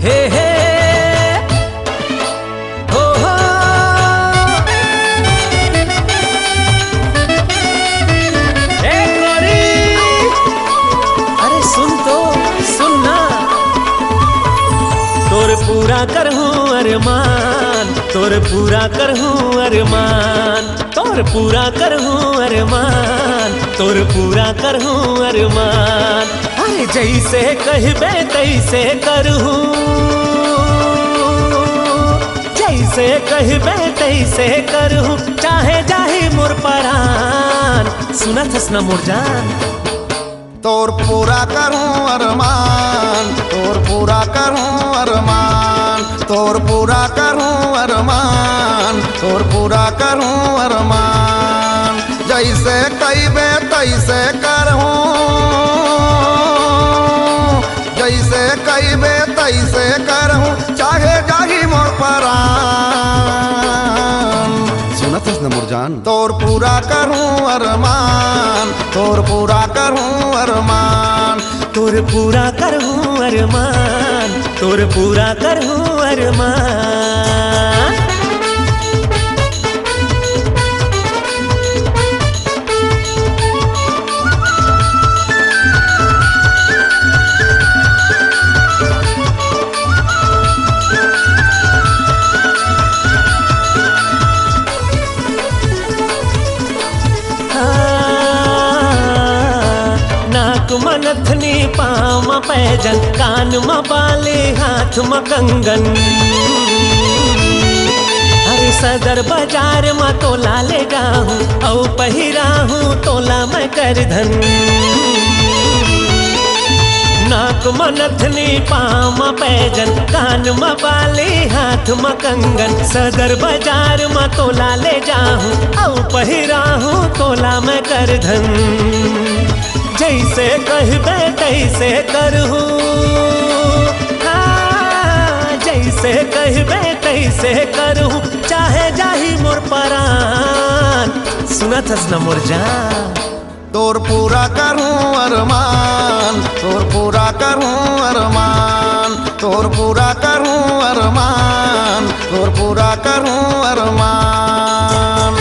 हे हे हो हो ए गोरी, अरे सुन तो सुनना, तोर पूरा करहूं अरमान, तोर पूरा करहूं अरमान, तोर पूरा करहूं अरमान, तोर पूरा करहूं अरमान। अरे जैसे कहबे तैसे करहूं, जैसे कहबे तैसे करहूं, चाहे जाही मोर परान। सुनत हस ना मोर जान, तोर पूरा करूं अरमान, तोर पूरा करूं अरमान, तोर पूरा करूं अरमान, तोर पूरा करूं अरमान। जैसे कहबे तैसे करहूं, जैसे कहबे तैसे करहूं, चाहे जाही मोर परान। सुनत हस न मोर जान, तोर पूरा करूं अरमान, तोर पूरा करूं अरमान, तोर पूरा करहूं अरमान, तोर पूरा करहूं अरमान। नथनी पाँव में पैजन, कान में बाले, हाथ में कंगन। अरे सदर बाजार में तोला ले जाऊं, औ पहिराहूं तोला मैं करधन। नाक में नथनी पाँव में पैजन, कान में बाले, हाथ में कंगन। सदर बाजार में तोला ले जाऊं, औ पहिराहूं तोला मैं करधन। जैसे कहबे तैसे करहूं, हाँ जैसे कहबे तैसे करहूं, चाहे जाही मोर परान। सुनत हस ना मोर जान, तोर पूरा करूं अरमान, तोर पूरा करूं अरमान, तोर पूरा करूं अरमान, तोर पूरा करूं अरमान।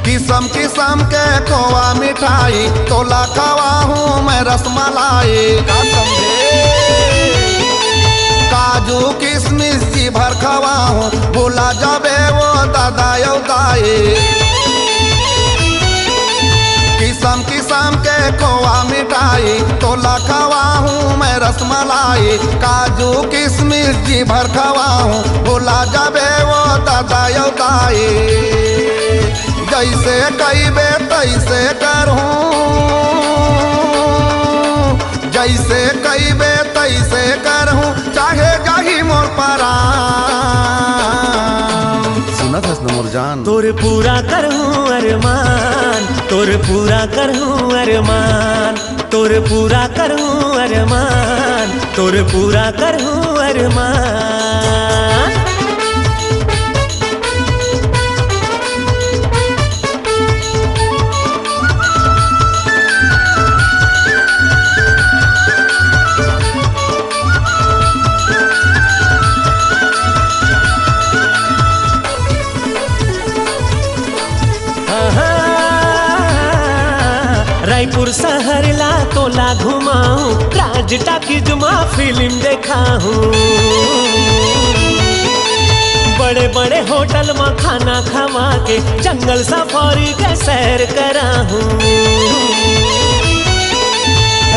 किस्म किस्म के खोवा मिठाई, तोला खवा हूँ मैं रसमलाई। का समझे, काजू किशमिश जी भर खवा हूँ, भूला जाबे वो दादा यो दाई। किस्म किस्म के खोवा मिठाई, तोला खवा हूँ मैं रसमलाई। काजू किशमिश जी भर खवा हूँ, भूला जाबे वो दादा यो दाई। जैसे कहबे तैसे करहूं, जैसे कहबे तैसे करहूं, चाहे जाही मोर परान। सुनत हस न मोर जान, तोर पूरा करहूं अरमान, तोर पूरा करहूं अरमान, तोर पूरा करहूं अरमान, तोर पूरा करहूं अरमान। रायपुर शहर ला तोला घुमाऊं, राज टाकीज में फिल्म देखाऊं। बड़े बड़े होटल में खाना खवा के, जंगल सफारी के सैर कराऊं।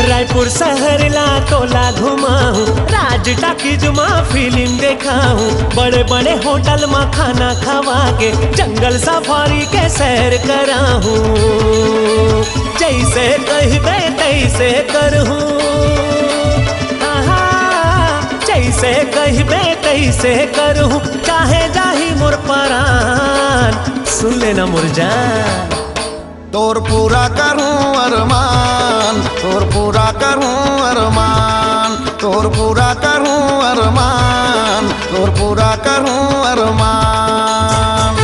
रायपुर शहर ला तोला घुमाऊं, राज टाकीज में फिल्म देखाऊं। बड़े बड़े होटल में खाना खवा के, जंगल सफारी के सैर कराऊं। जैसे कहबे तैसे करहूं, जैसे कहबे तैसे करहूं, चाहे जाही मोर परान। सुन लेना मोर जान, तोर पूरा करूं अरमान, तोर पूरा करूं अरमान, तोर पूरा करूं अरमान, तोर पूरा करूं अरमान।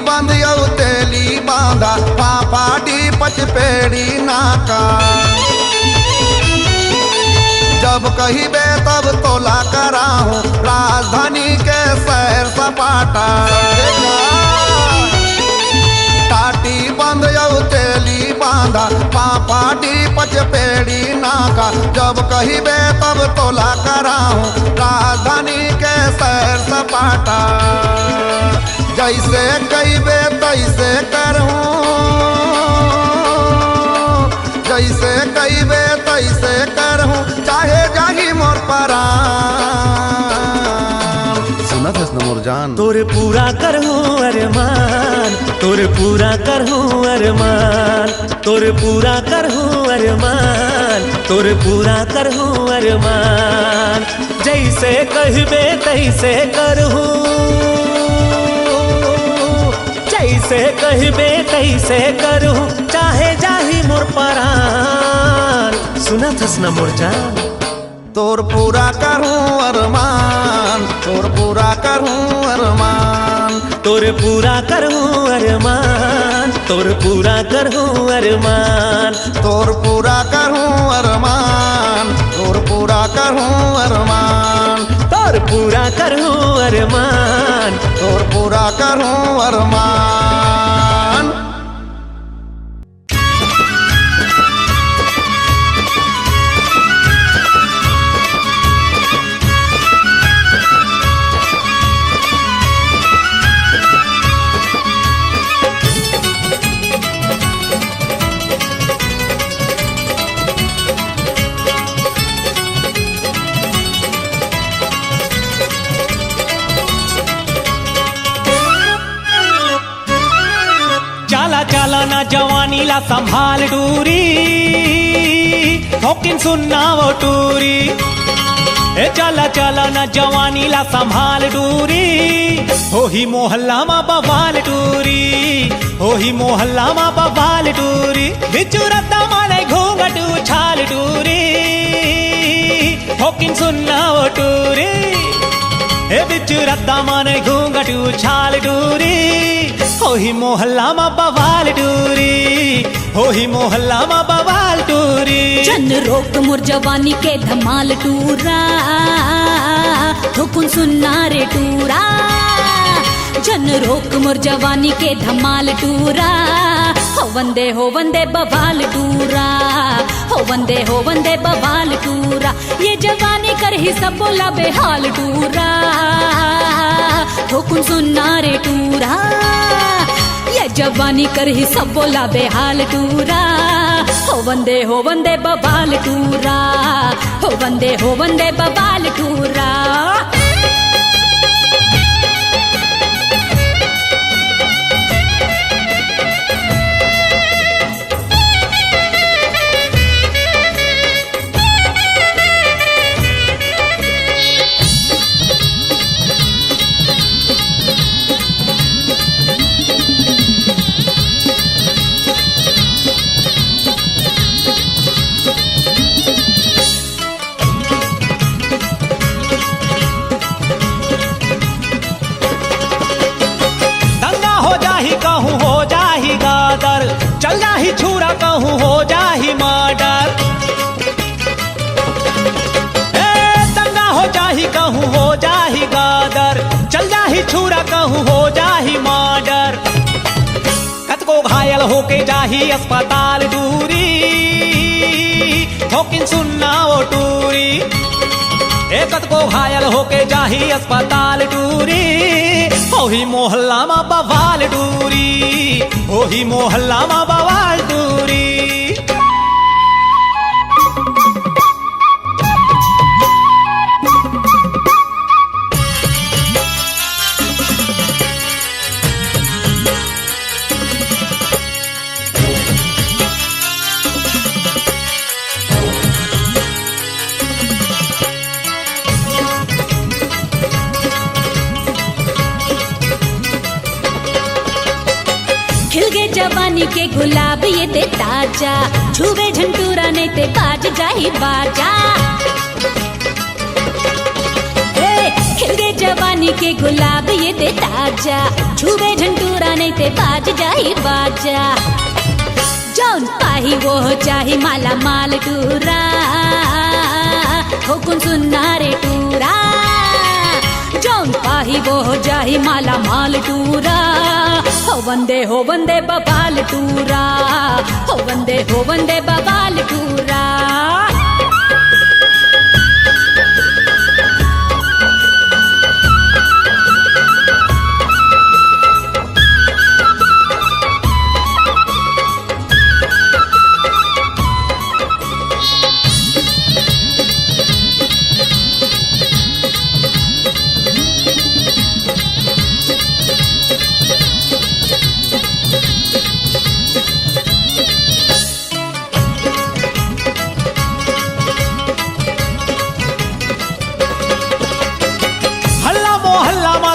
बंद यौ तेली बांधा पापाटी पचपेड़ी नाका, जब कहिबे तब तोला कराहूं राजधानी के सैर सपाटा। टाटी बंद यौ तेली बांधा पापाटी पचपेड़ी नाका, जब कहिबे तब तोला कराहूं राजधानी के सैर सपाटा। जैसे कहिबे तैसे करहूं, जैसे कहिबे तैसे करहूं, चाहे जाही मोर परान। सुनत है न मोर जान, तोर पूरा करहूं अरमान, तोर पूरा करहूं अरमान, तोर पूरा करहूं अरमान, तोर पूरा करहूं अरमान। जैसे कहिबे तैसे करहूं, जैसे कहिबे तैसे करहूं, चाहे जाही मोर परान। सुनत हस न मोर जान, तोर पूरा करूं अरमान, तोर पूरा करूं अरमान, तोर पूरा करहूं अरमान, तोर पूरा करहूं अरमान, तोर पूरा करूं अरमान, तोर पूरा करूं अरमान, तोर पूरा करहूं अरमान, तोर पूरा करूं अरमान। चला ना जवानी ला संभाल डूरी, ठोकिन सुनना वो टूरी। ए चला चला ना जवानी ला संभाल डूरी, हो ही मोहल्ला मा बवाल टूरी, हो ही मोहल्ला मा बवाल टूरी। बिचू रद्दा माने घूंघट उछाल टूरी, ठोकिन सुनना वो टूरी। ए बिचू रद्दा माने घूंघट उछाल टूरी, हो ही मोहल्ला मा बवाल टूरी, हो ही मोहल्ला मा बवाल टूरी। चन रोक मोर जवानी के धमाल टूरा, ठोकुन सुनना रे टूरा। जन रोक मोर जवानी के धमाल टूरा, हो वंदे बवाल टूरा, हो वंदे बवाल टूरा। ये जवानी कर ही सब बोला बेहाल टूरा, ठोकुन सुनना रे टूरा। ये जवानी कर ही सब बोला बेहाल टूरा, हो वंदे बवाल टूरा, हो वंदे बवाल टूरा। चल जाही छुरा कहूँ हो जाही मर्डर, दंगा हो जाही कहूँ हो जाही गादर। चल जाही छुरा कहूँ हो जाही मर्डर, कतको घायल होके जाही अस्पताल दूरी, ठोकिन सुनना वो टूरी। कतको घायल होके जाही अस्पताल दूरी, ओही मोहल्ला मा बवाल दूरी, ओही मोहल्ला मा बवाल दूरी। के गुलाब ये ते ताजा, छुवे झंटूरा नहीं ते बाज जाही बाजा। खिल गए जवानी के गुलाब ये ते ताजा, छुवे झंटूरा नहीं ते बाज जाही बाजा। जौन पाही वो चाही माला माल टूरा, हुकुम सुनना रे टूरा। जौन पाही वो जाही माला माल टूरा, हो वंदे बबाल टूरा, हो वंदे बबाल टूरा।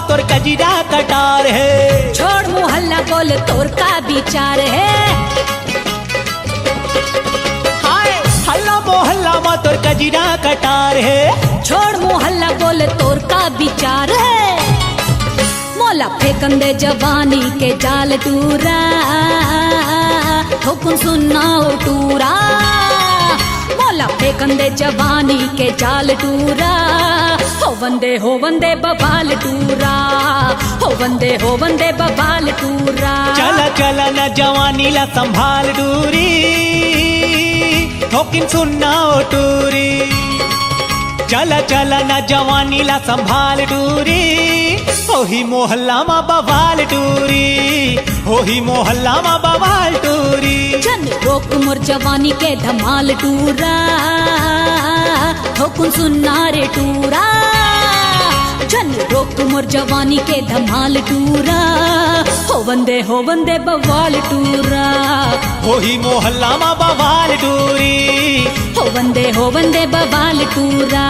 तोर कजीरा कटार है, छोड़ मोहल्ला बोल तोर का विचार है। हाय हल्ला मोहल्ला मा तोर कजीरा कटार है, छोड़ मोहल्ला बोल तोर का विचार है। मोला फेंकन दे जवानी के जाल टूरा, हुकुम सुनना टूरा। मोला फेंकन दे जवानी के जाल टूरा, हो वंदे बबाल टूरा, हो वंदे बबाल टूरा। चला चला न जवानी ला संभाल डूरी, हुकुम सुनना टूरी। चला चला न जवानी ला संभाल डूरी, होही मोहल्ला मा बवाल टूरी, होही मोहल्ला मा बवाल टूरी। जन रोक मोर जवानी के धमाल टूरा, हुकुम सुनना रे टूरा। जन रोक मोर जवानी के धमाल टूरा, हो वंदे बवाल टूरा, होही मोहल्ला मा बवाल टूरी। हो वंदे बवाल टूरा,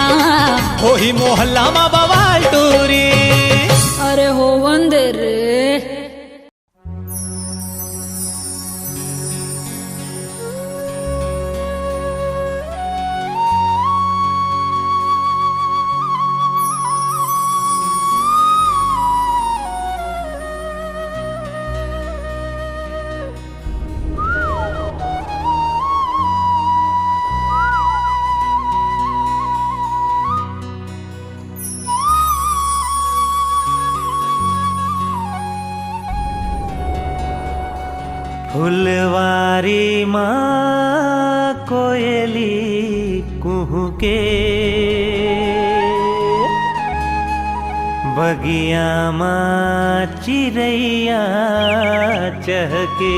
होही मोहल्ला मा बवाल टूरी। अरे हो वंदे रे। फुलवारी माँ कोयली कुहू के, बगिया माँ चिड़ैया चहके।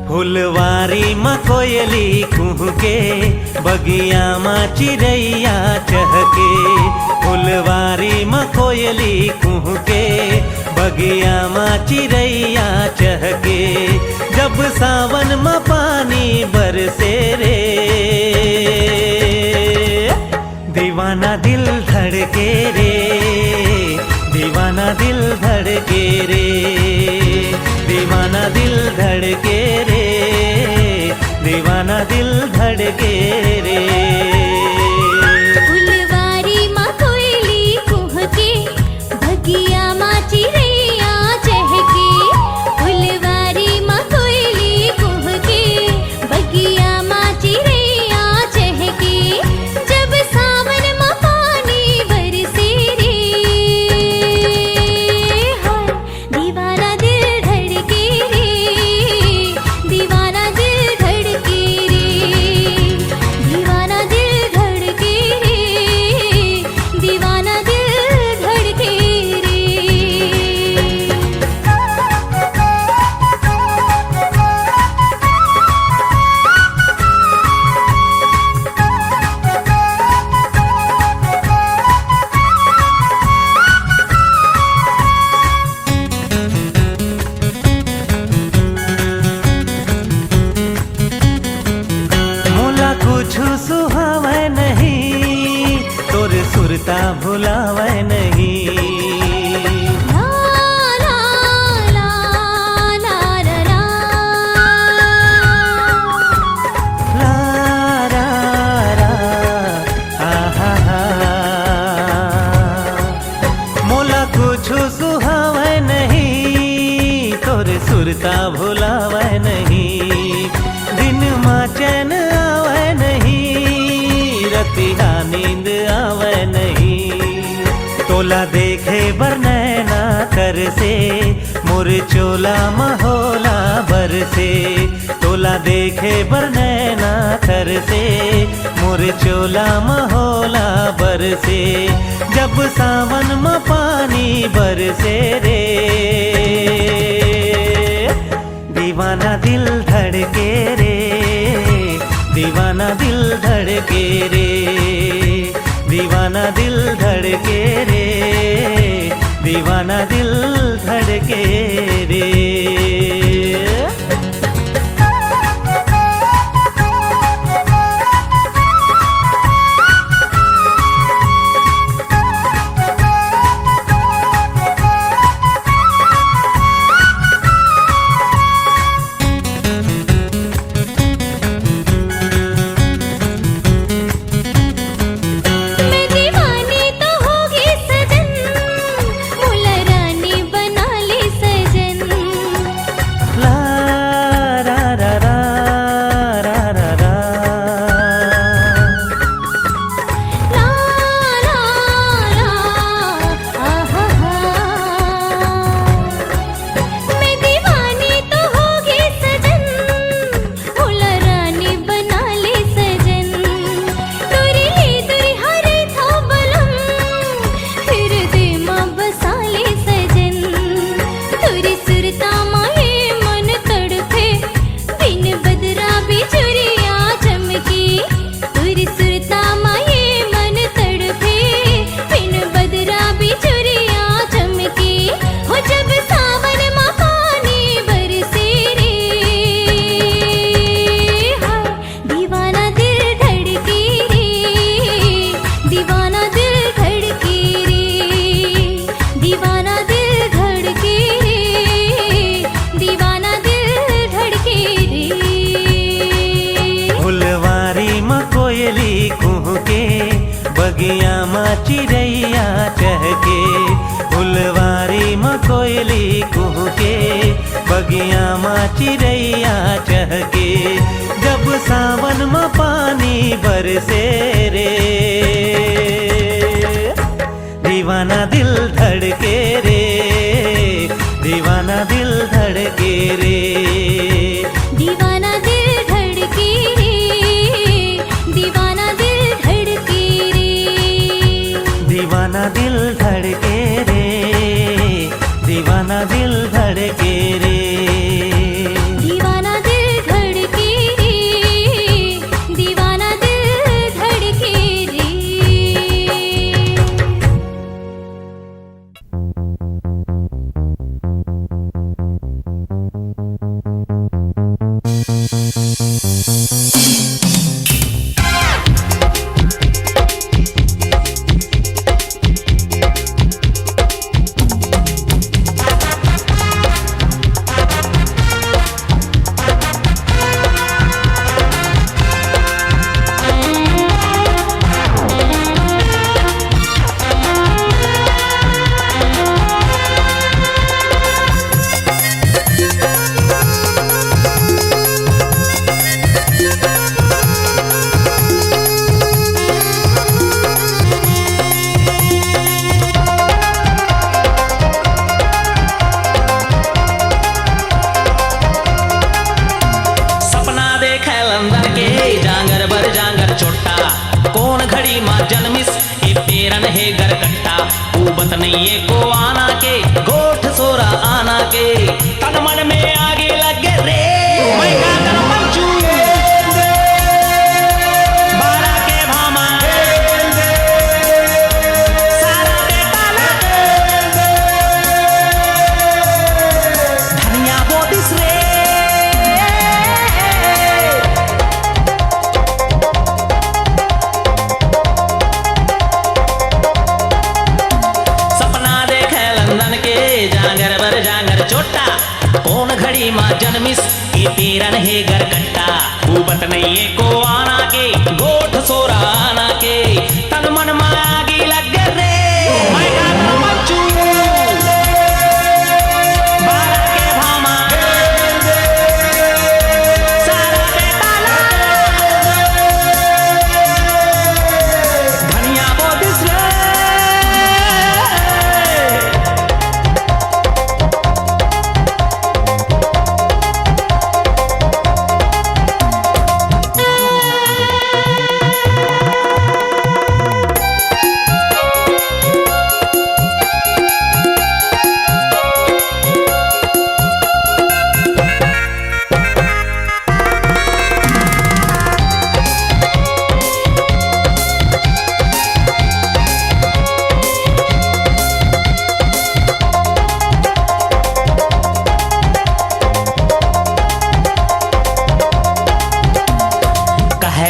फुलवारी माँ कोयली कुहू के, बगिया माँ चिड़ैया चहके। फुलवारी माँ कोयली कुहू के, बगिया माँ चिड़ैया चहके। जब सावन माँ पानी बरसे रे, दीवाना दिल धड़के रे, दीवाना दिल धड़के रे, दीवाना दिल धड़के रे, दीवाना दिल धड़के रे। फुलवारी माँ कोयली कुह के, बगिया माँ चिड़ैया चहके। फुलवारी माँ कोयली कुह के, बगिया माँ चिड़ैया चहके। जब सावन माँ पानी बरसे रे, हाय दीवाना दिल धड़के रे, दीवाना दिल धड़के रे, दीवाना दिल भुलावे नहीं। ला ला ला ला ला ला। ला रा रा आहा हा। मोला कुछ सुहावे नहीं, तोरे सुरता भुलावे नहीं। दिन माँ चैन आवे नहीं, रतिया नींद आवे नहीं। तोला देखे बर नैना कर से, मोर चोला महोला बर से। तोला देखे बर नैना कर से, मोर चोला महोला बर से। जब सावन में पानी बरसे रे, दीवाना दिल धड़के रे, दीवाना दिल धड़के रे, दीवाना दिल धड़के रे, दीवाना दिल धड़के रे। मैं दीवानी तो होगी सजन, मुला रानी बना ले सजन। ला रा रा रा रा रा रा। ला ला ला आहा हा। मैं दीवानी तो होगी सजन, मुला रानी बना ले सजन। तुरी ले तुरी हरे था बलम, फिर दे माँ बसा ले सजन। तुरी सुरता माए मन तड़पे, बिन बदरा बिजुरिया चमकी। तुरी सुरता माए मन तड़पे, बिन बदरा बिजुरिया चमकी। हो जब सावन माँ पानी बरसे रे, हाय दीवाना दिल धड़के रे, दीवाना दिल धड़के रे, दीवाना दिल धड़के रे, दीवाना दिल धड़के रे। फुलवारी में कोयली कुहके, बगिया में चिड़ैया चहके। फुलवारी में कोयली कुहके, बगिया में चिड़ैया चहके। जब सावन में पानी बरसे रे, दीवाना दिल धड़के रे, दीवाना दिल धड़के रे। दीवाना दिल धड़के रे, दीवाना दिल धड़के रे। दीवाना दिल धड़के रे, दीवाना दिल धड़के रे। दीवाना दिल धड़के रे, दीवाना दिल धड़के रे। नौबत नहीं ये को आना के गोठ सोरा आना के तन मन में आगे लगे रे मैं का कर पंचू बारा के भामा सारा के ताला धनिया बोदिस रे घड़ी माँ जन्मिस ये पेरन है गरकट्टा भूपत नहीं ये को आना के गोठ सोरा आना के तन मन मागी लग रे मैं गाता बच्चू बारा के भामा सारा बेताला धनिया बोदिस रे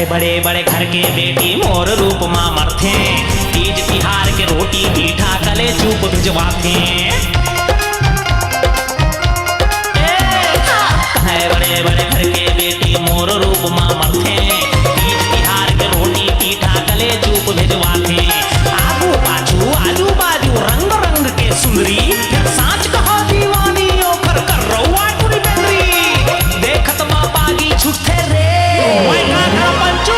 बड़े बड़े घर के बेटी मोर रूप माँ मरथे तीज तिहार के रोटी मीठा कले चूप भिजवाथे बड़े बड़े घर के बेटी मोर रूप माँ मरथे तीज तिहार के रोटी मीठा कले चूप भिजवाथे आगू पाछू आजू बाजू रंग रंग के सुंदरी सांच कहो दीवानी ओकर कर रउआ टुरी बेंदरी देखत माँ पागी छुट्टे रे मैं गाता पंचू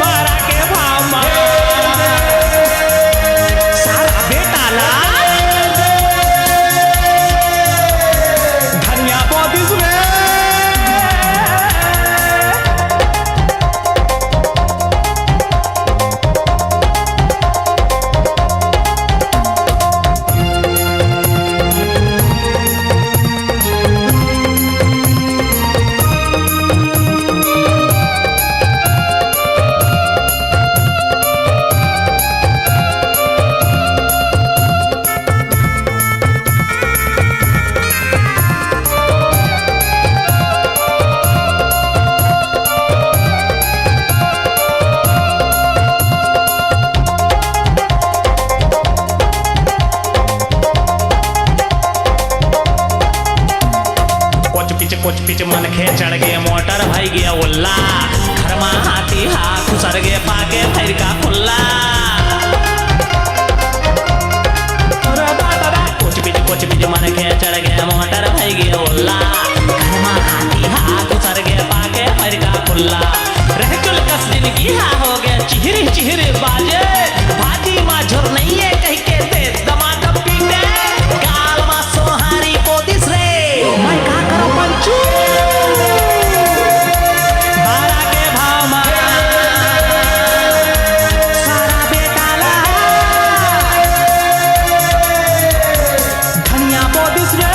बारा के भामा सारा बेताला धनिया बोदिस रे कुछ पिच मन खे चढ़ गए मोटर भई गया उल्ला घर में हाथी हाथ खुसर गए पाके फिर का खुल्ला कुछ पिच मन खे चढ़ गए मोटर भई गया उल्ला घर में हाथी हाथ खुसर गए पाके फिर का खुल्ला रह चुल कस जिंदगी हा हो गया चिहरी चिहरी बाजे भाजी माँ झुर नहीं है कह के दे दमादम पीटे गाल माँ सोहारी पोदिस रे मैं का करो पंचू बारा के भामा सारा बेताला धनिया बोदिस रे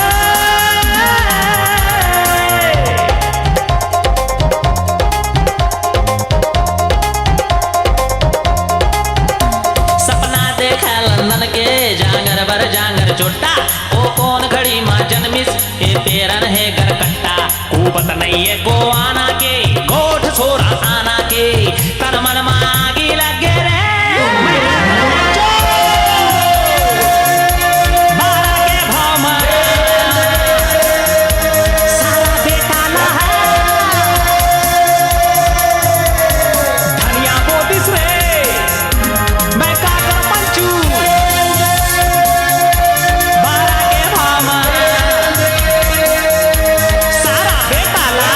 सपना देखा लंदन के जांगर बर जांगर चोटा ओ कौन घड़ी माँ जन्मिस ये पेरन है गरकट्टा ऊपत नहीं है को आना के गोठ सोरा आना के तन मन मागी लगे रे बारा के भामा सारा बेताला धनिया बोदिस रे मैं का कर पंचू बारा के भामा सारा बेताला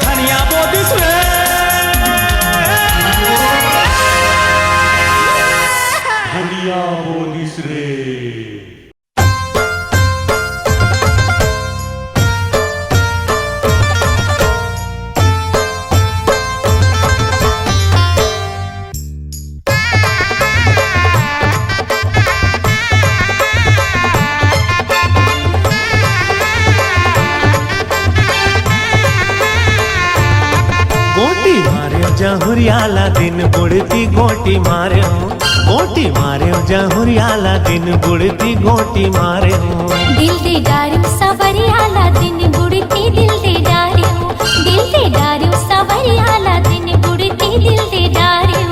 धनिया बोदिस रे धनिया बोदिस रे गोटी मारे जहुरियाला दिन बुढ़ती गोटी मारे गोटी मारे जहुरियाला दिन बुढ़ती गोटी मारे दिल दे डारू सवरियाला दिन बुढ़ती दिल दे डारू दिल दे डारू सवरियाला दिन बुढ़ती दिल दे डारू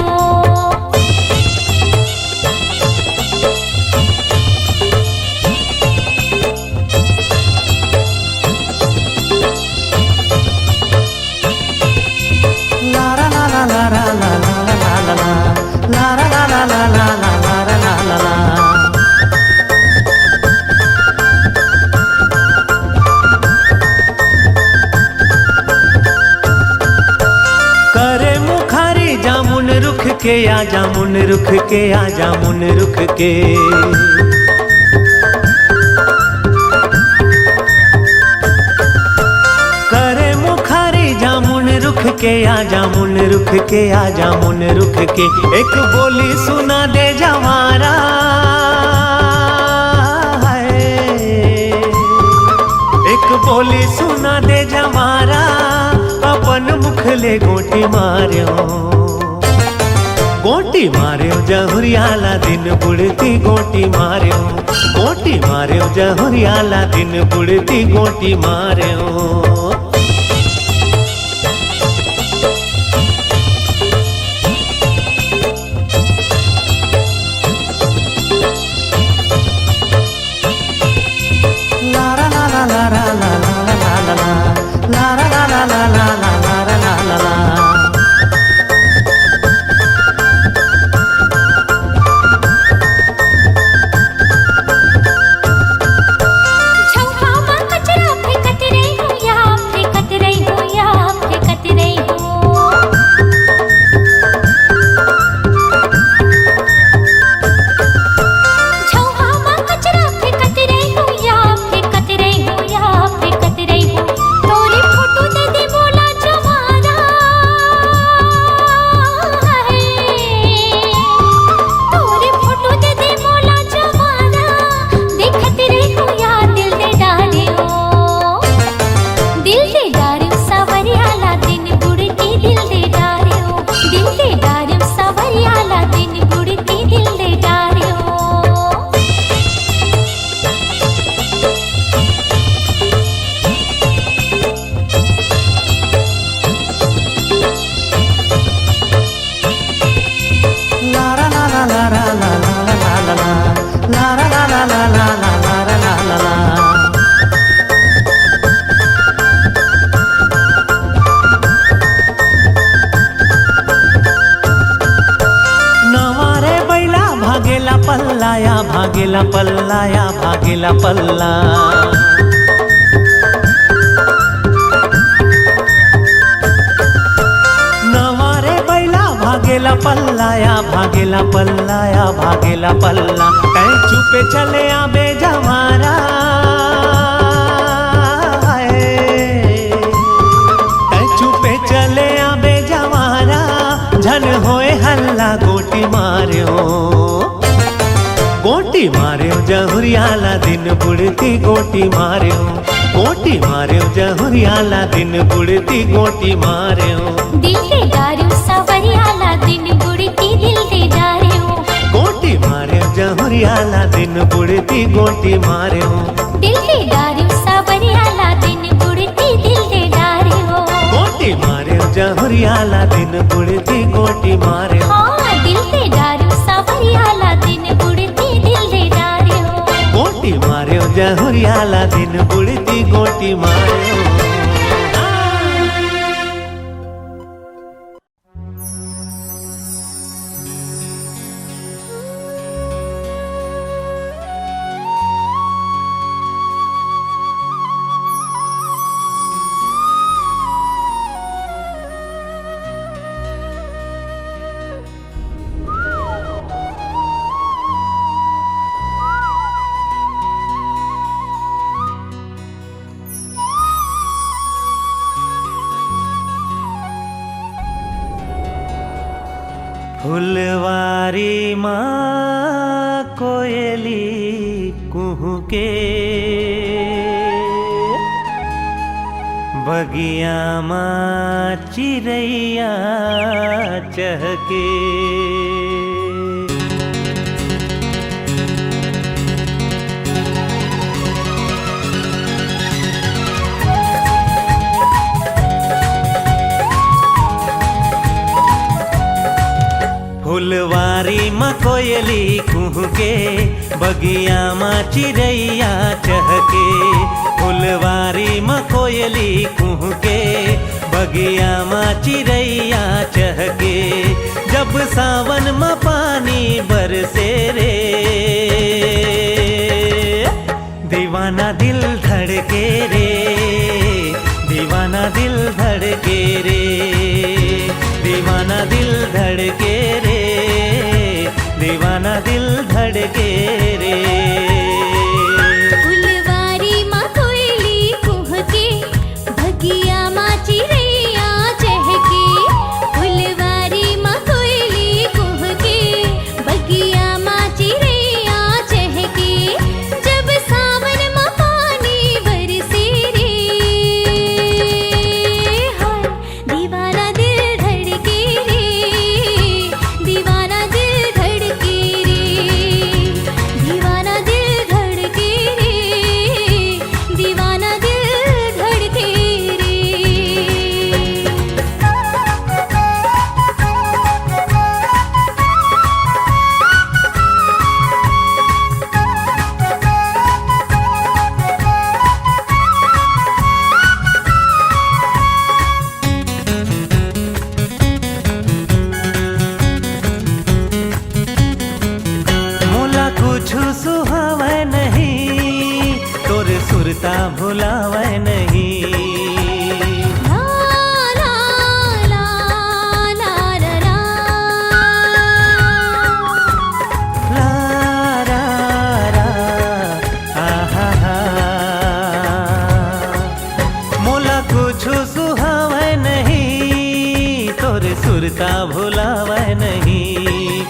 के आजा मुन रुख के आजा मुन रुख के। करे मुखारी जामुन रुख के आजा मुन रुख के आजा मुन रुख के। एक बोली सुना दे जवारा एक बोली सुना दे जवारा अपन मुखले गोटी मार्यो गोटी मार्यो जहुरियाला दिन बुढ़ती गोटी मार्यो गोटी मार्यो जहुरियाला दिन बुढ़ती गोटी मार्यो। भागेला पल्लाया भागेला पल्ला। नवारे बैला भागेला पल्लाया भागेला पल्लाया भागेला पल्ला। ऐ चुपे चले आबे जवारा ऐ चुपे चले आबे जवारा झन होए हल्ला गोटी मार्यो गोटी मार्यो जहुरियाला दिन बुढ़ती गोटी मार्यो गोटी मार्यो जहुरियाला दिन बुढ़ती गोटी मार्यो। दिल दे डार्यो सवरियाला दिन बुढ़ती दिल दे डार्यो गोटी मार्यो जहुरियाला दिन बुढ़ती गोटी मार्यो। दिल दे डार्यो सवरियाला दिन बुढ़ती दिल दे डार्यो गोटी मार्यो जहुरियाला दिन बुढ़ती गोटी मार्यो। हाँ दिल दे डार्यो सवरियाला दिन बुढ़ती दिल दे डार्यो गोटी मार्यो जहुरियाला दिन बुढ़ती गोटी मार्यो। फुलवारी माँ कोयली कुहू के बगिया माँ चिड़ैया चहके। फुलवारी माँ कोयली कुहू के बगिया माँ चिड़ैया चहके। फुलवारी माँ कोयली कुहू के बगिया माँ चिड़ैया चहके। जब सावन माँ पानी बरसे रे दीवाना दिल धड़के रे दीवाना दिल धड़के रे दीवाना दिल धड़के रे सुरता भुलावे नहीं,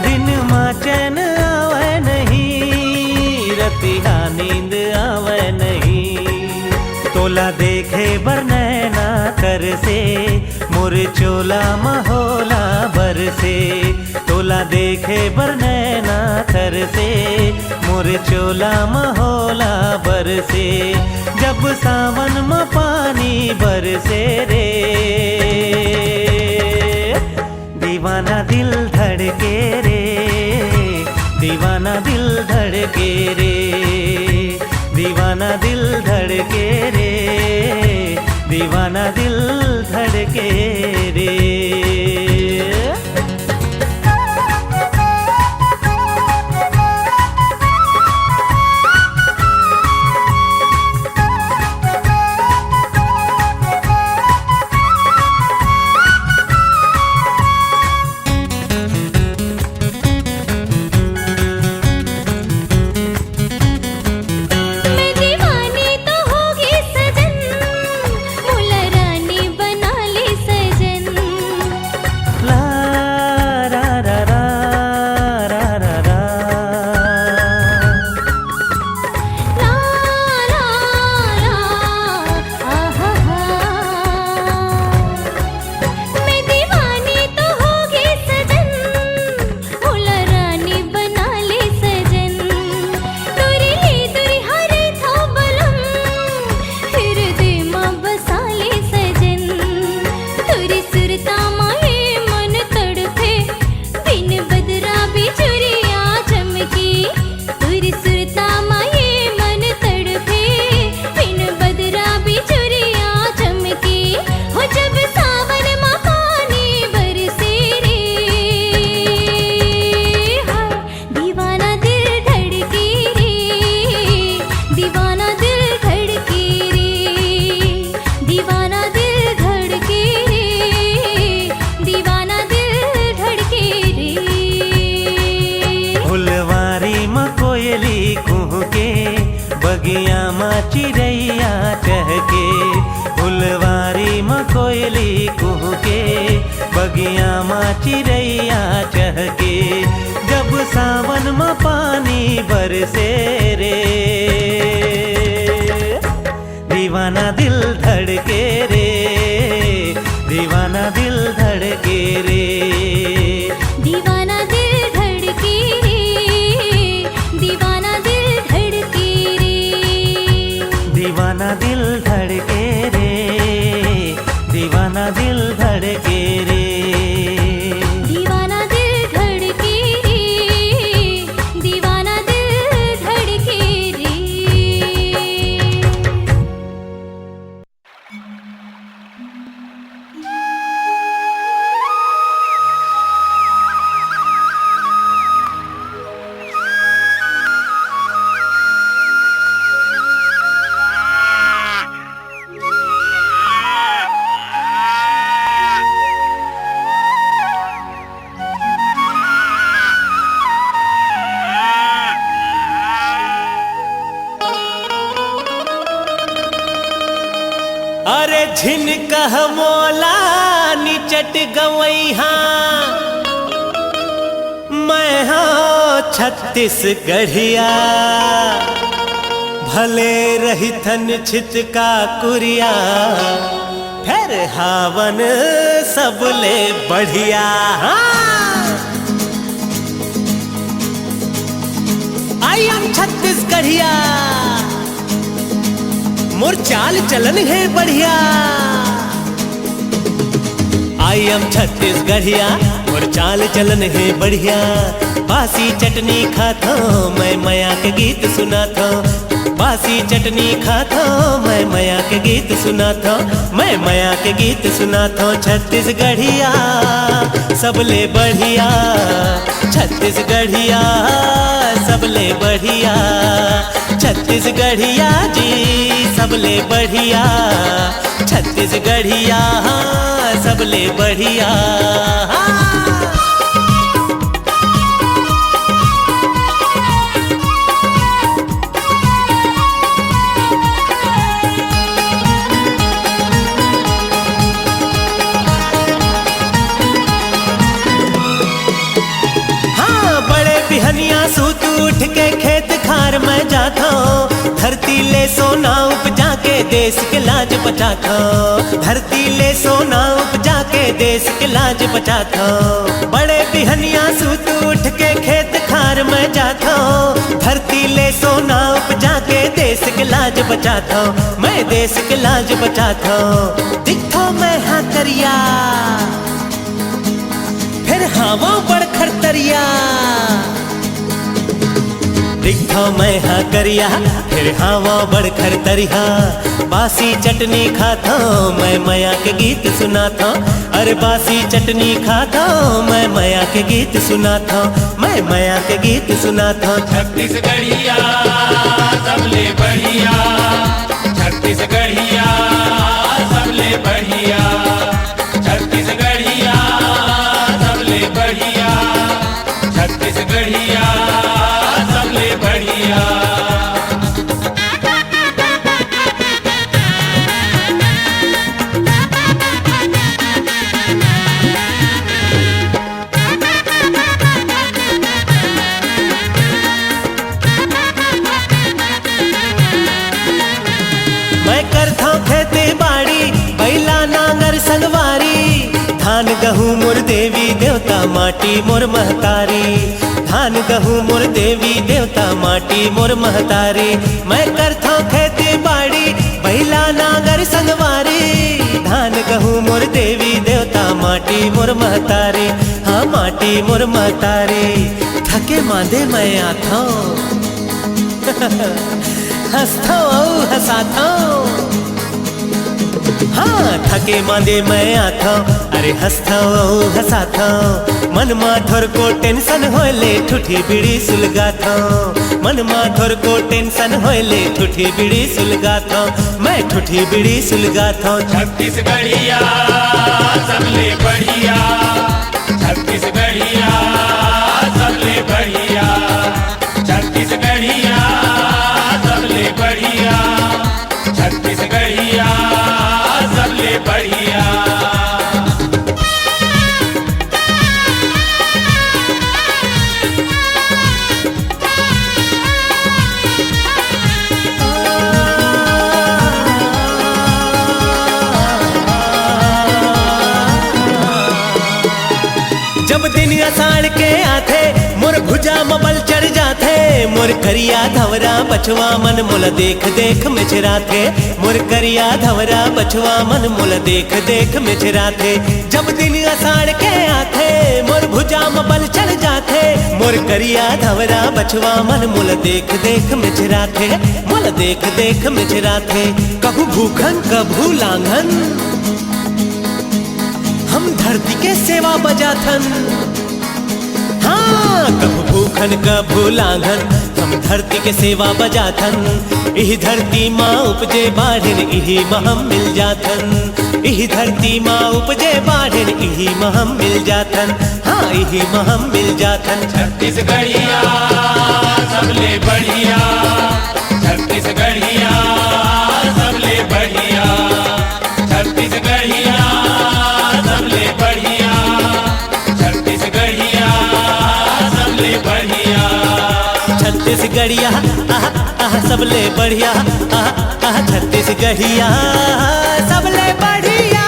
दिन माँ चैन आवे नहीं, रतिया नींद आवे नहीं। तोला देखे बरनैना कर से मोर चोला महोला बरसे, तोला देखे बरनैना कर से मोर चोला महोला बरसे। जब सावन में पानी बरसे रे, दीवाना दिल धड़के रे, दीवाना दिल धड़के रे, दीवाना दिल धड़के रे, दीवाना दिल धड़के रे। बगिया माँ चिड़ैया चहके, फुलवारी माँ कोयली कुहके, बगिया माँ चिड़ैया चहके। जब सावन माँ पानी बरसे रे, दीवाना दिल धड़के रे, दीवाना दिल धड़के रे, दीवाना दिल धड़के रे, दीवाना दिल धड़के रे, दीवाना दिल धड़के रे, दीवाना दिल धड़के रे, दीवाना दिल धड़के रे, दीवाना दिल धड़के रे। अरे झिनकह मोला निचट गवैहा, मैं हाँ छत्तीसगढ़िया, भले रही थन छित का कुरिया, फिर हावन सबले बढ़िया। आई एम छत्तीसगढ़िया, मोर चाल चलन है बढ़िया। आई एम छत्तीसगढ़िया, मोर चाल चलन है बढ़िया। बासी चटनी खाता मैं मया के गीत सुनाता, बासी चटनी खाता मैं मया के गीत सुनाता, मैं मया के गीत सुनाता। छत्तीसगढ़िया सबले बढ़िया, छत्तीसगढ़िया सबले बढ़िया, छत्तीसगढ़िया जी सबले बढ़िया, छत्तीसगढ़िया सबले बढ़िया। उठ के खेत खार में जाता हूँ, धरती ले सोना उपजा के देश के लाज बचाता हूँ, धरती ले सोना उपजा के देश के लाज बचाता हूँ। बड़े बिहनिया सूत उठ के खेत खार में जाता हूँ, धरती ले सोना उपजा के देश के लाज बचाता हूँ, मैं देश के लाज बचाता हूँ। दिखो मैं हाँ करिया फिर हवा बड़ खरतरिया, दिखो मैं हाँ करिया फिर हवा बड़ खरतरिया। बासी चटनी खाता मैं मैया के गीत सुनाता, अरे बासी चटनी खाता मैं मैया के गीत सुनाता, मैं मैया के गीत सुनाता। छत्तीसगढ़िया सबले बढ़िया, छत्तीसगढ़िया सबले बढ़िया, छत्तीसगढ़िया सबले बढ़िया, छत्तीसगढ़िया सबले बढ़िया। मैं करता खेती बाड़ी बैला नांगर संगवारी, धान गहूँ मोर देवी देवता माटी मोर महतारी, धान गहूँ मोर देवी देवता माटी मोर महतारी। मैं करता खेती बाड़ी बैला नांगर संगवारी, धान गहूँ मोर देवी देवता माटी मोर महतारी, हाँ माटी मोर महतारी। थके मांदे मैं आता हंसता हूँ हंसाता हूँ, हाँ थके मांदे मैं आता हूँ, अरे हंसता हूँ हंसाता हूँ। मन माथोर को टेंशन होले ठुठी बीड़ी सुलगाता हूँ, मन माथोर को टेंशन होले ठुठी बीड़ी सुलगाता हूँ, मैं ठुठी बीड़ी सुलगाता हूँ। छत्तीसगढ़िया सबले बढ़िया, छत्तीसगढ़िया सबले बढ़िया, छत्तीसगढ़िया सबले बढ़िया, छत्तीसगढ़िया सबले बढ़िया। जब दिन अषाढ़ के आथे मोर भुजा मबल चढ़ जाथे, मोर करिया धवरा बछवा मन मोला देख देख मिचराथे, मोर करिया धवरा बछवा मन मोला देख देख मिचराथे। जब दिन अषाढ़ के आथे मोर भुजा मबल चढ़ जाथे, मोर करिया धवरा बछवा मन मोला देख देख मिचराथे, मोला देख देख मिचराथे। कभू भूखन कभू लांघन हम धरती के सेवा बजाथन, हाँ कभू भूखन कभू लांघन हम धरती के सेवा बजाथन। इही धरती माँ उपजे बाढ़न इही महम मिल जाथन, इही धरती माँ उपजे बाढ़न इही महम मिल जाथन, हाँ इही महम मिल जाथन। छत्तीसगढ़िया सबले बढ़िया, छत्तीसगढ़िया सबले बढ़िया, छत्तीसगढ़िया सबले बढ़िया, छत्तीसगढ़िया सबले बढ़िया। छत्तीसगढ़िया आहा आहा सबले बढ़िया, आहा आहा छत्तीसगढ़िया सबले बढ़िया।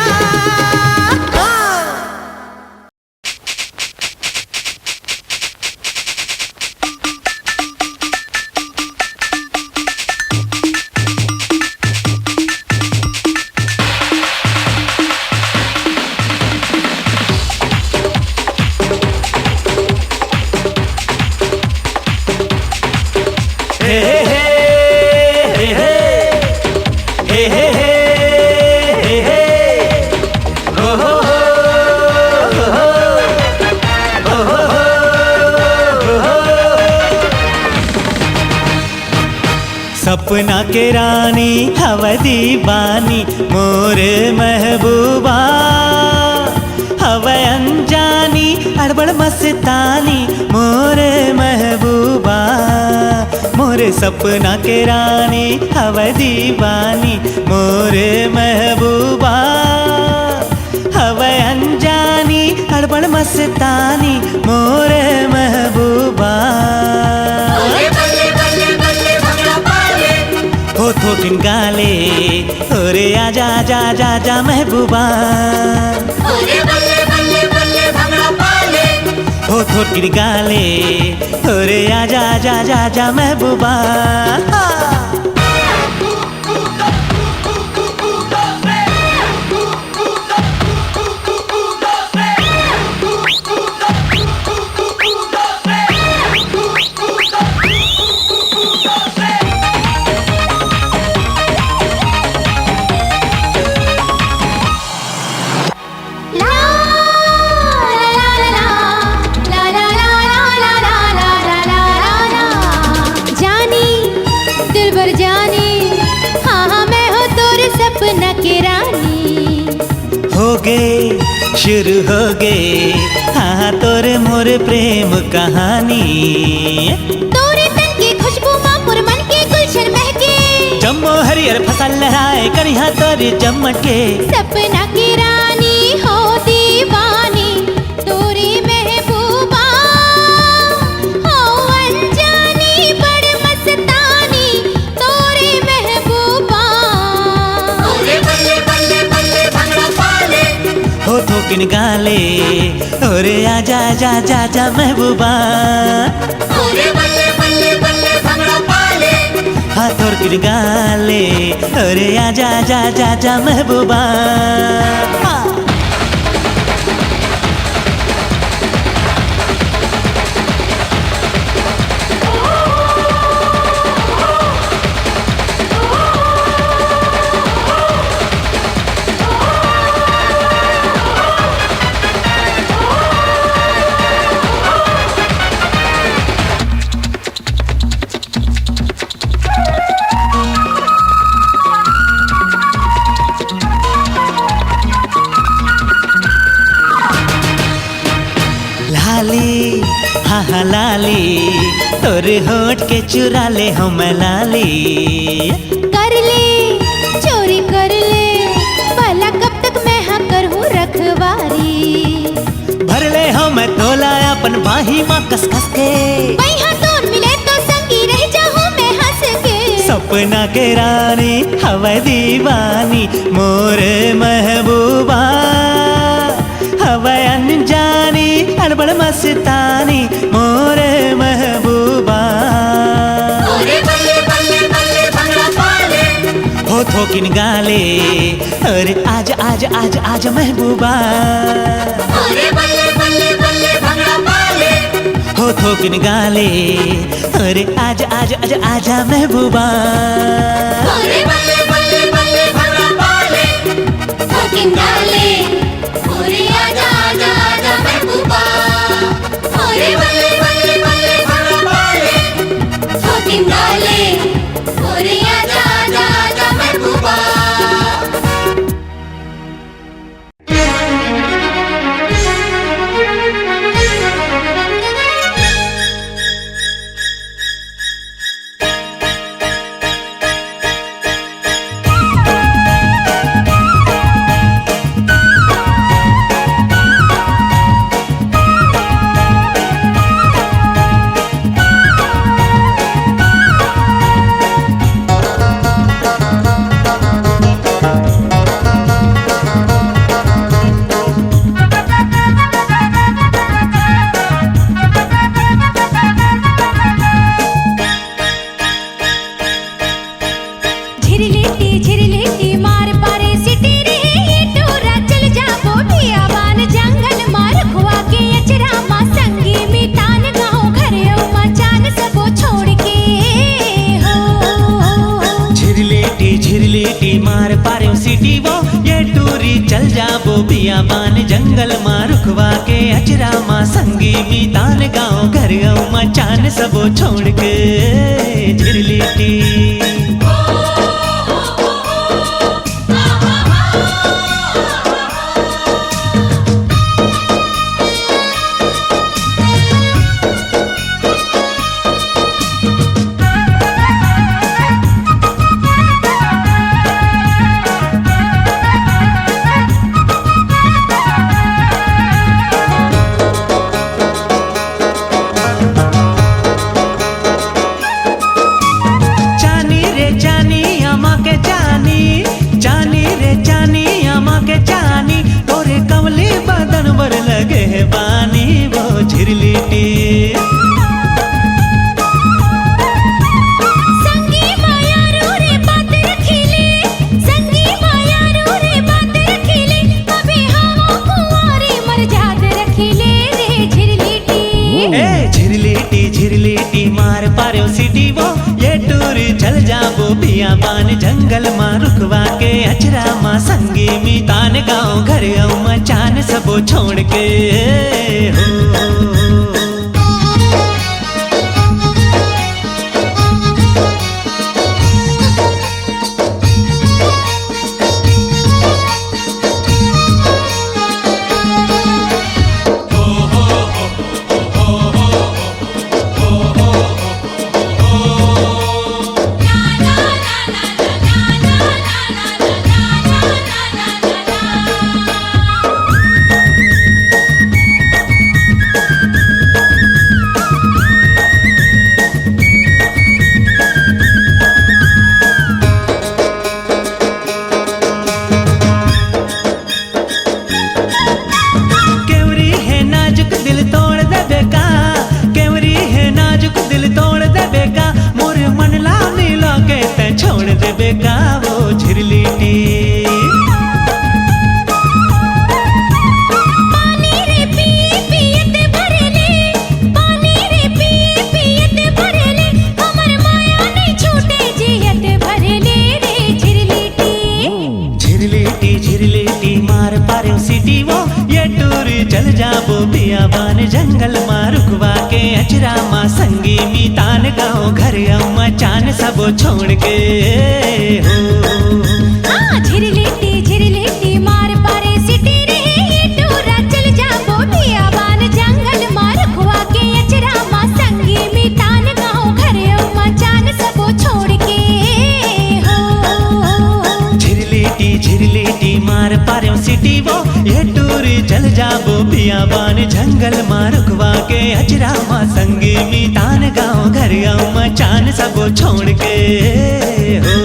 सपना के रानी हवदी बानी मोर महबूबा, हव अनजानी अड़बड़ मस्तानी मोर महबूबा, मोर सपना के रानी हवदी बानी मोर महबूबा, हव अनजानी अड़बड़ मस्तानी मोर महबूबा। थोकिन गाले अरे आजा आजा आजा आजा महबूबा अरे बल्ले बल्ले बल्ले भंगड़ा पाले हो थोकिन गाले अरे आजा आजा आजा आजा महबूबा शुरू हो गए हाँ तोरे मोर प्रेम कहानी तोरे तन की खुशबू माँ पुर मन के गुलशन महके जम्मो हरियर फसल लहराए करिहा तोरे जम्मट के सपना की रानी हो दीवानी तोरी महबूबा हो अनजानी बड़ मस्तानी तोरी महबूबा अरे बल्ले बल्ले बल्ले भंगड़ा पाले हो थोकिन गाले अरे आजा आजा आजा आजा महबूबा अरे बल्ले बल्ले बल्ले भंगड़ा पाले हाँ थोकिन गाले अरे आजा आजा आजा आजा महबूबा लाली हाँ हाँ लाली तोरे होठ के चुरा ले हम लाली कर ले चोरी कर ले भला कब तक मैं हाँ करूँ रखवारी भर ले हम तोला अपन बाही माँ कस कस के वही हाँ तोर मिले तो संगी रह जाऊँ मैं हंस के सपना के रानी हवा दीवानी मोर महबूबा हवा अनजानी अनबड़ मस्तानी मोर महबूबा अरे बल्ले बल्ले बल्ले भंगड़ा पाले हो थोकिन गाले अरे आज आज आज आज महबूबा अरे बल्ले बल्ले बल्ले भंगड़ा पाले हो थोकिन गाले अरे आज आज आज आजा महबूबा अरे बल्ले बल्ले बल्ले भंगड़ा पाले थोकिन गाले अरे आजा आजा आजा महबूबा अरे बल्ले बल्ले बल्ले भंगड़ा पाले थोकिन गाले अरे आजा आजा आजा महबूबा बियाबान जंगल मां रुखवा के अचरा मां संगी बीतान गाँव घर मचान सबो छोड़ के झिरलिटी पारो सिटी वो ये टूर चल जाबो बियाबान जंगल मां रुकवा के अचरा मां संगी मी तान गाँव घर मचान सबो छोड़ के हो। चल जाबो बियाबान जंगल मां रुकवा के अचरा मां संगी मी तान गाँव घर मचान सबो छोड़ के हो। झिरलेटी मार पारे सिटी रे ये टूरा चल जाबो बियाबान जंगल मां रुकवा के अचरा मां संगी मी तान गाँव घर मचान सबो छोड़ के हो। झिरलेटी मार पारे सिटी वो ये टूर चल जाबो बियाबान जंगल मां रुकवा के अचरा मां संगी मी तान गाँव घर मचान सबो छोड़ के हो।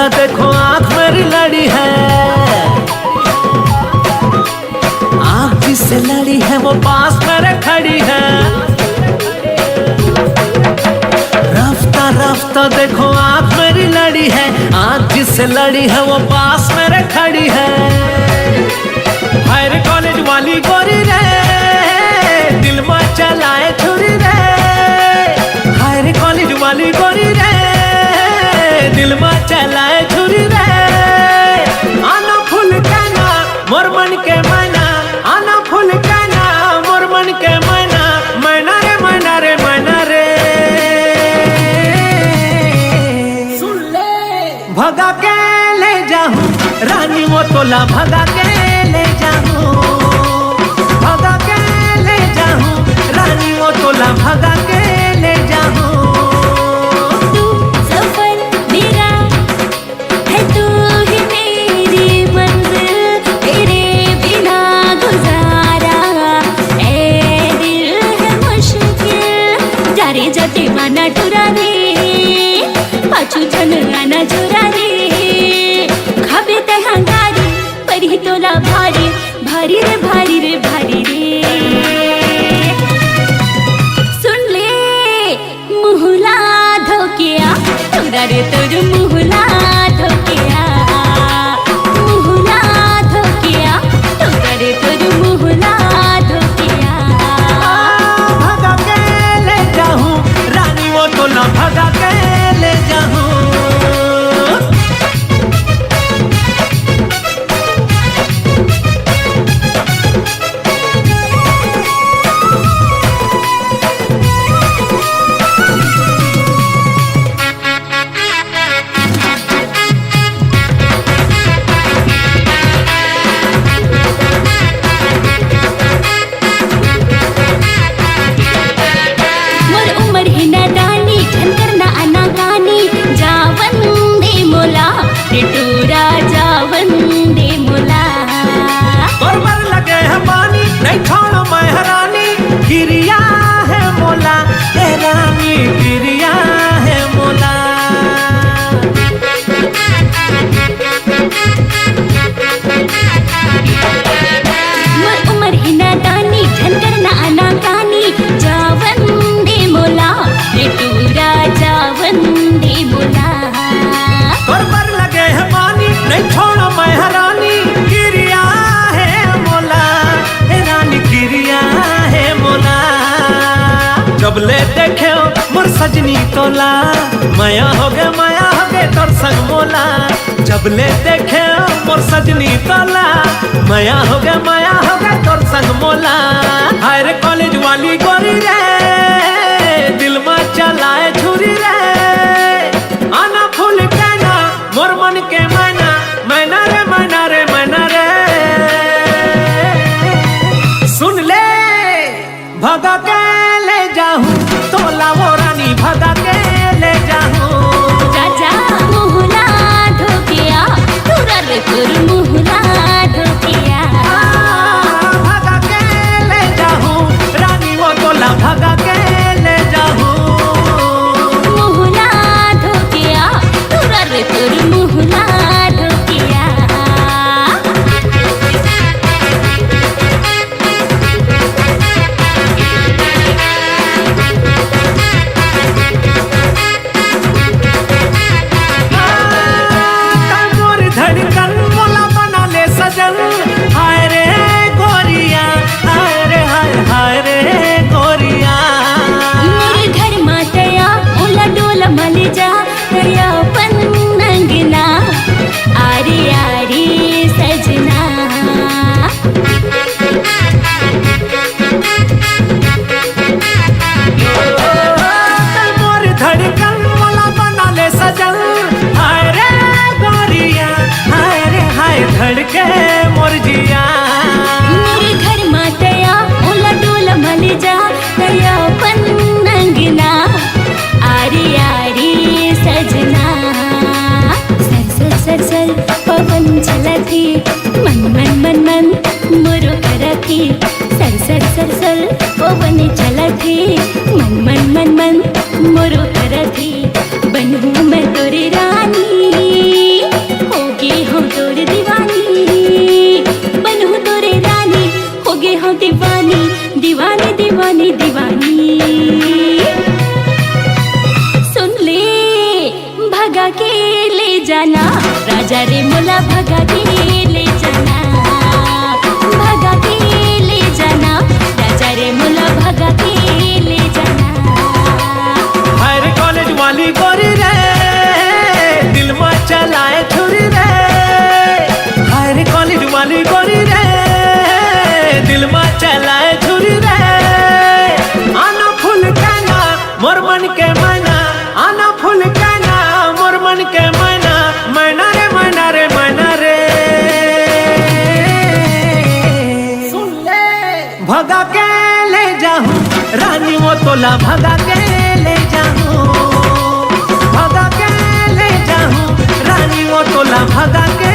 देखो आंख मेरी लड़ी है, आंख जिससे लड़ी है वो पास मेरे खड़ी है। रफ्ता रफ्ता देखो आंख मेरी लड़ी है, आंख जिससे लड़ी है वो पास मेरे खड़ी है। हायर कॉलेज वाली गोरी रे दिल में चलाए छुरी रे, हायर कॉलेज वाली गोरी रे दिल में चलाए छुरी रे। आना फूल कहना मोर मन के मैना, आना फूल कहना मोर मन के मैना, मैना रे मैना रे मैना रे। सुन ले भगा के ले जाऊं रानी वो तोला, भगा के ले जाऊं, भगा के ले जाऊं रानी वो तोला, भगा के ले जाऊं। दीवाना टुरा रे पाछू जनगाना चुरा रे, खाबे ते हंगारी परी तोला भारी भारी रे भारी रे भारी रे। सुन जब ले देखे मोर सजनी तोला, माया हो गे तोर संग मोला। जब ले देखे मोर सजनी तोला, माया हो गे तोर संग मोला। हायर कॉलेज वाली गोरी रे, दिल में चलाए छुरी रे। आना फूल कहना मोर मन के मैना, मैना रे मैना रे मैना रे। सुन ले भगा के ले जाऊं तोला वो रानी, भगा के ले जाऊं। राजा मोहला ढोकिया तुरा रे तुर मोहला ढोकिया। भगा के ले जाऊं रानी वो तोला, भगा के ले जाऊं। मोहला ढोकिया तुरा रे तुर मोहला ढोकिया। मोर धड़कन मोला बना ले सजन। हाय रे गोरिया, हाय रे हाय रे गोरिया। मोर घर मातया ओला डोला मल जा दया पन नंगना। आरी आरी सजना मोर धड़कन मोला बना ले सजन। हाय रे गोरिया, हाय रे हाय धड़के मोर जिया। मोर घर मातया ओला डोला मल जा दया पन नंगना। आरी आरी सजना सर सर पवन चलती मन मन मन मन मोरो करती। सर पवन चलती मन मन मन मन मोरो करती। बनहूँ मैं तोरी रानी, होगी हूँ तोर दीवानी। बनहूँ तोरे रानी, होगी हूँ दीवानी, दीवानी दीवानी दीवानी। सुन ले भगा के ले जाना राजा रे मोला, भगा के ले जाना। भगा के ले जाना राजा रे मोला, भगा के ले जाना। हायर कॉलेज वाली गोरी रे, दिल में चलाए छुरी रे। हायर कॉलेज वाली गोरी रे, दिल में चलाए छुरी रे। आना फूल कहना मोर मन के मैना, आना फूल कहना मोर मन के मैना, मैना रे मैना रे मैना रे। सुन ले भगा के ले जाऊं रानी वो तोला, भगा के ले जाऊं। भगा के ले जाऊं रानी वो तोला, भगा के